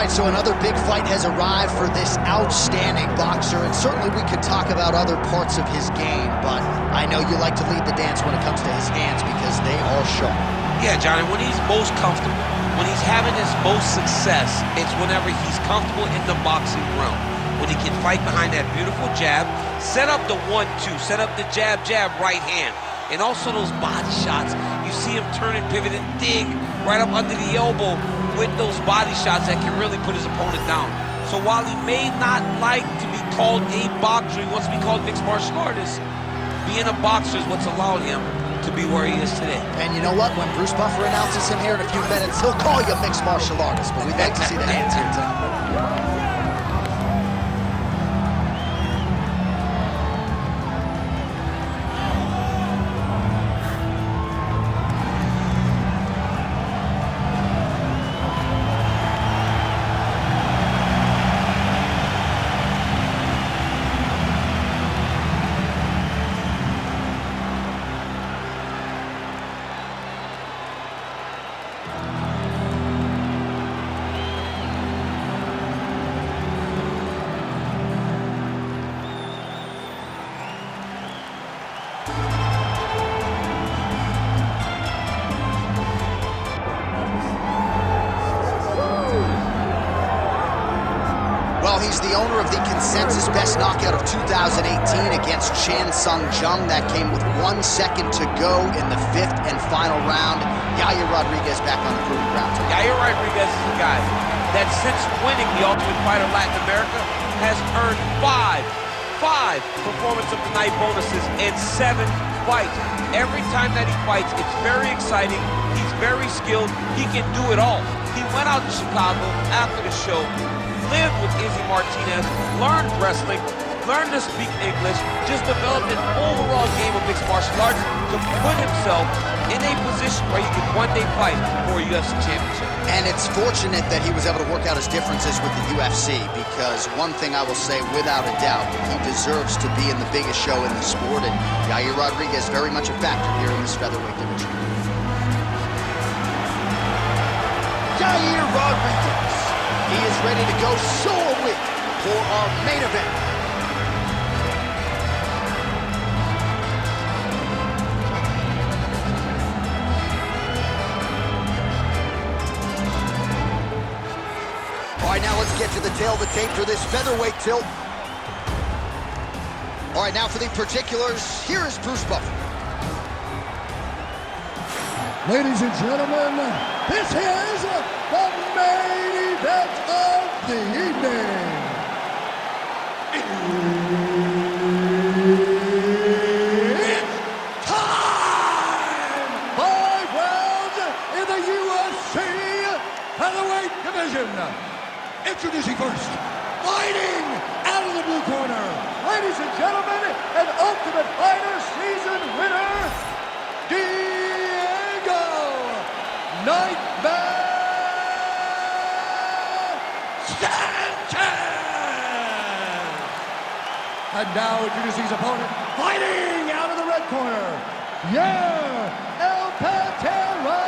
right, so another big fight has arrived for this outstanding boxer, and certainly we could talk about other parts of his game, but I know you like to lead the dance when it comes to his hands because they are sharp. Yeah, Johnny, when he's most comfortable, when he's having his most success, it's whenever he's comfortable in the boxing realm. When he can fight behind that beautiful jab, set up the 1-2, set up the jab, right hand. And also those body shots. You see him turn and pivot and dig right up under the elbow with those body shots that can really put his opponent down. So while he may not like to be called a boxer, he wants to be called mixed martial artist, being a boxer is what's allowed him to be where he is today. And you know what? When Bruce Buffer announces him here in a few minutes, he'll call you a mixed martial artist, but we'd like to see the hands here tonight. Well, he's the owner of the consensus best knockout of 2018 against Chan Sung Jung. That came with 1 second to go in the 5th and final round. Yair Rodríguez back on the proving ground. Yair Rodríguez is a guy that since winning the Ultimate Fighter Latin America has earned five Performance of the Night bonuses and 7 fights. Every time that he fights, it's very exciting. He's very skilled. He can do it all. He went out to Chicago after the show, lived with Izzy Martinez, learned wrestling, learned to speak English, just developed an overall game of mixed martial arts to put himself in a position where he could one day fight for a UFC championship. And it's fortunate that he was able to work out his differences with the UFC, because one thing I will say without a doubt, he deserves to be in the biggest show in the sport, and Yair Rodríguez very much a factor here in this featherweight division. Yair Rodríguez. He is ready to go solely for our main event. All right, now let's get to the tail of the tape for this featherweight tilt. All right, now for the particulars, here is Bruce Buffer. Ladies and gentlemen, this is the main event of the evening. It's time! 5 rounds in the UFC Featherweight division. Introducing first, fighting out of the blue corner, ladies and gentlemen, an Ultimate Fighter season winner, Nightmare Sanchez! And now introducing his opponent, fighting out of the red corner, Yair El Patera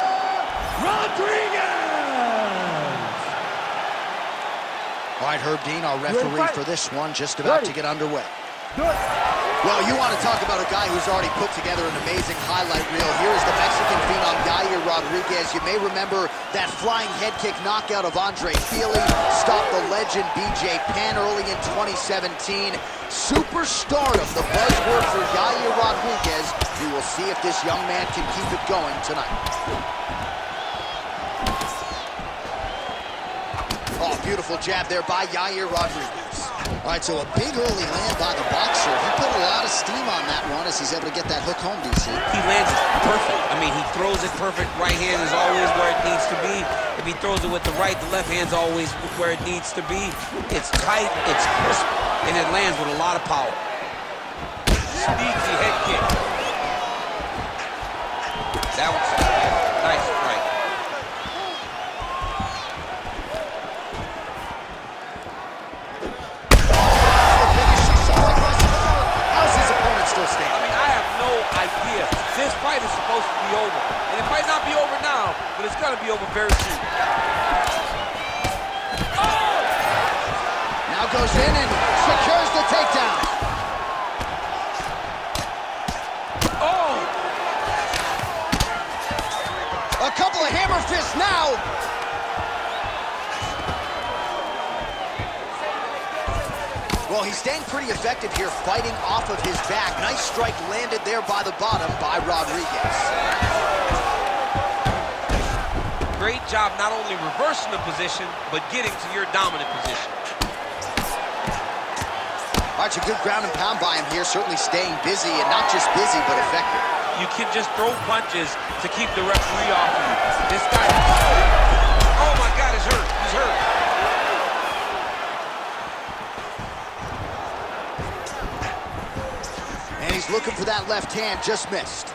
Rodríguez! All right, Herb Dean, our referee for this one, just about to get underway. Well, you want to talk about a guy who's already put together an amazing highlight reel. Here is the Mexican phenom, Yair Rodríguez. You may remember that flying head kick knockout of Andre Feely, stopped the legend BJ Penn early in 2017. Superstardom, the buzzword for Yair Rodríguez. We will see if this young man can keep it going tonight. Oh, beautiful jab there by Yair Rodríguez. All right, so a big early land by the boxer. He put a lot of steam on that one as he's able to get that hook home, DC. He lands it perfect. I mean, he throws it perfect. Right hand is always where it needs to be. If he throws it with the right, the left hand's always where it needs to be. It's tight, it's crisp, and it lands with a lot of power. Sneaky head kick. That one's nice, right. This fight is supposed to be over. And it might not be over now, but it's going to be over very soon. Oh! Secures the takedown. Oh! A couple of hammer fists now. Well, he's staying pretty effective here, fighting off of his back. Nice strike landed there by the bottom by Rodríguez. Great job not only reversing the position, but getting to your dominant position. All right, a good ground and pound by him here, certainly staying busy, and not just busy, but effective. You can just throw punches to keep the referee off of you. This guy, oh my God, he's hurt. He's hurt. And he's looking for that left hand, just missed.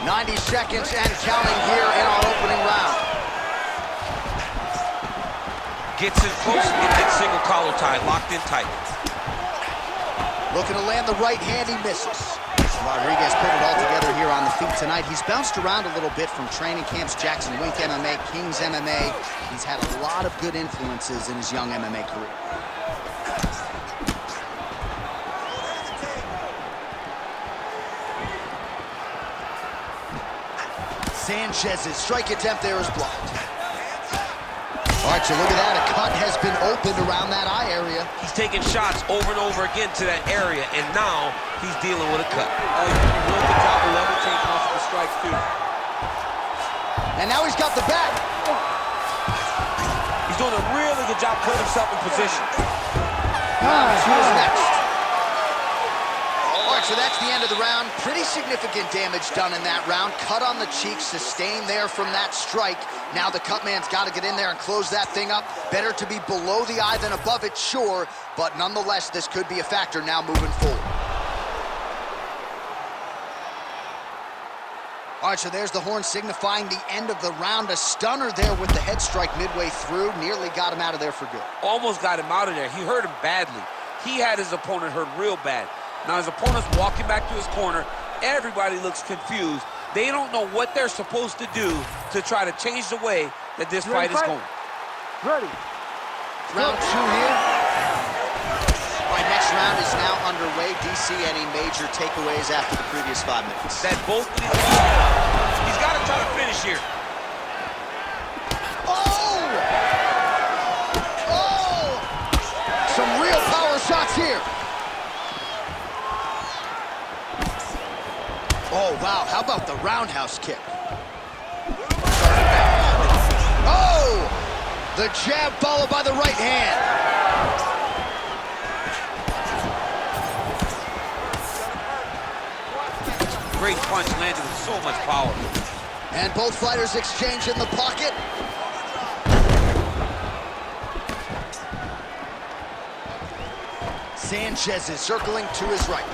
90 seconds and counting here in our opening round. Gets in close and get that single collar tie, locked in tight. Looking to land the right hand, he misses. Rodríguez put it all together here on the feet tonight. He's bounced around a little bit from training camps, Jackson Wink MMA, Kings MMA. He's had a lot of good influences in his young MMA career. Sanchez's strike attempt there is blocked. All right, so look at that. A cut has been opened around that eye area. He's taking shots over and over again to that area, and now he's dealing with a cut. Oh, he's doing a real good job of levitating off of the strikes, too. And now he's got the back. He's doing a really good job putting himself in position. Who's next? All right, so that's the end of the round. Pretty significant damage done in that round. Cut on the cheek, sustained there from that strike. Now the cut man's got to get in there and close that thing up. Better to be below the eye than above it, sure. But nonetheless, this could be a factor now moving forward. All right, so there's the horn signifying the end of the round. A stunner there with the head strike midway through. Nearly got him out of there for good. Almost got him out of there. He hurt him badly. He had his opponent hurt real bad. Now his opponent's walking back to his corner. Everybody looks confused. They don't know what they're supposed to do to try to change the way that this fight is going. Ready. Round two here. All right, next round is now underway. DC, any major takeaways after the previous 5 minutes? That both of these, he's got to try to finish here. Oh! Oh! Some real power shots here. Oh, wow, how about the roundhouse kick? Oh! The jab followed by the right hand. Great punch landed with so much power. And both fighters exchange in the pocket. Sanchez is circling to his right.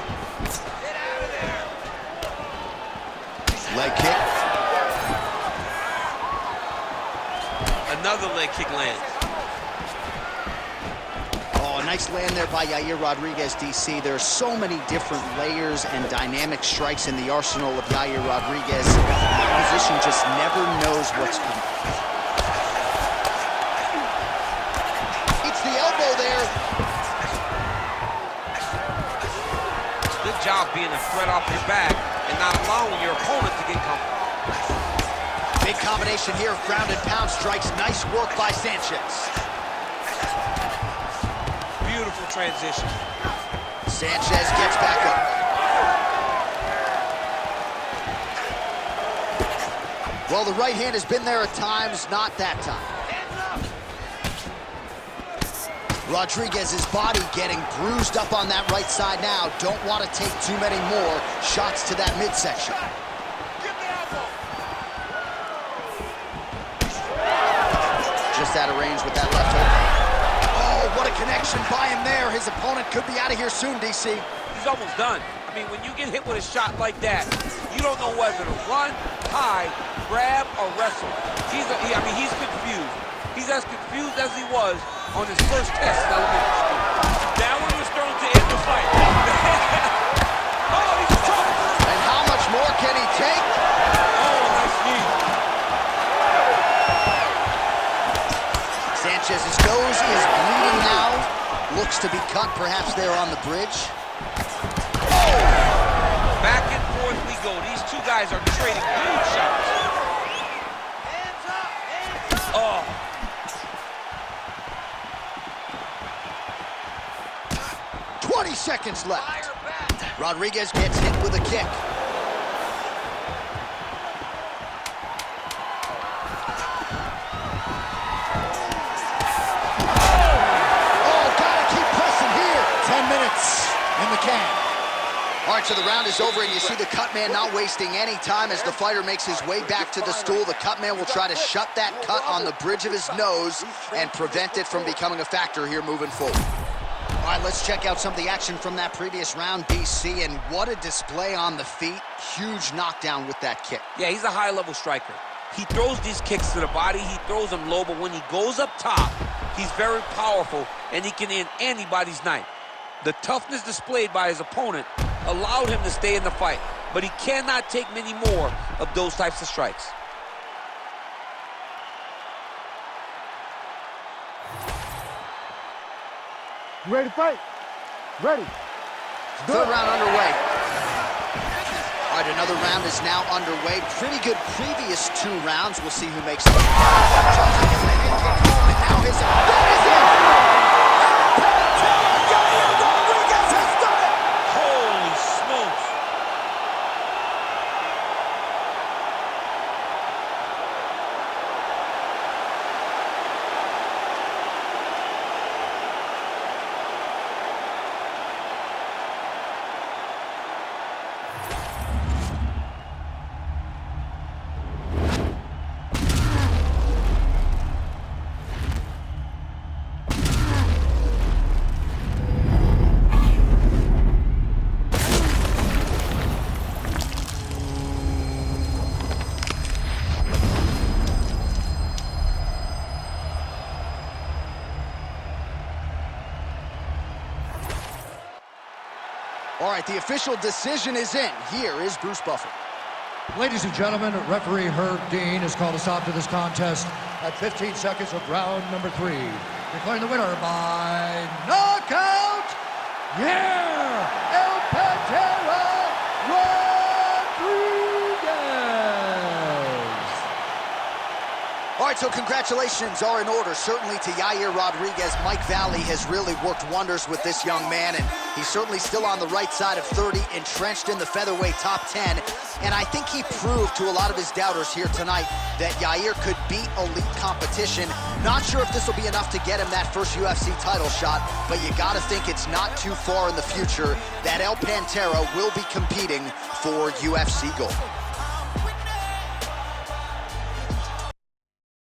Leg kick. Another leg kick lands. Oh, a nice land there by Yair Rodríguez, DC. There are so many different layers and dynamic strikes in the arsenal of Yair Rodríguez. The opposition just never knows what's coming. It's the elbow there. Good job being a threat off your back and not allowing your opponent to get comfortable. Big combination here of ground and pound strikes. Nice work by Sanchez. Beautiful transition. Sanchez gets back up. Well, the right hand has been there at times, not that time. Rodríguez's body getting bruised up on that right side now. Don't want to take too many more shots to that midsection. Just out of range with that left hook. Oh, what a connection by him there. His opponent could be out of here soon, DC. He's almost done. I mean, when you get hit with a shot like that, you don't know whether to run, hide, grab, or wrestle. He's confused. He's as confused as he was on his first test in elementary school. That one was thrown to end the fight. Oh, he's choked. And how much more can he take? Oh, nice knee. Sanchez's nose is looks to be cut, perhaps there on the bridge. Back and forth we go. These two guys are trading huge shots. Hands up, hands up. Oh. Seconds left. Rodríguez gets hit with a kick. Oh, gotta keep pressing here. 10 minutes in the can. All right, so the round is over, and you see the cut man not wasting any time as the fighter makes his way back to the stool. The cut man will try to shut that cut on the bridge of his nose and prevent it from becoming a factor here moving forward. All right, let's check out some of the action from that previous round, BC, and what a display on the feet. Huge knockdown with that kick. Yeah, he's a high-level striker. He throws these kicks to the body, he throws them low, but when he goes up top, he's very powerful, and he can end anybody's night. The toughness displayed by his opponent allowed him to stay in the fight, but he cannot take many more of those types of strikes. You ready to fight? Ready. Third round underway. All right, another round is now underway. Pretty good previous two rounds. We'll see who makes it. And now his that is it. Yair Rodríguez has done it. Holy smokes. All right, the official decision is in. Here is Bruce Buffer. Ladies and gentlemen, referee Herb Dean has called a stop to this contest at 15 seconds of round number 3. Declaring the winner by knockout, Yair Rodríguez. All right, so congratulations are in order, certainly to Yair Rodríguez. Mike Valley has really worked wonders with this young man, and he's certainly still on the right side of 30, entrenched in the featherweight top 10. And I think he proved to a lot of his doubters here tonight that Yair could beat elite competition. Not sure if this will be enough to get him that first UFC title shot, but you got to think it's not too far in the future that El Pantera will be competing for UFC gold.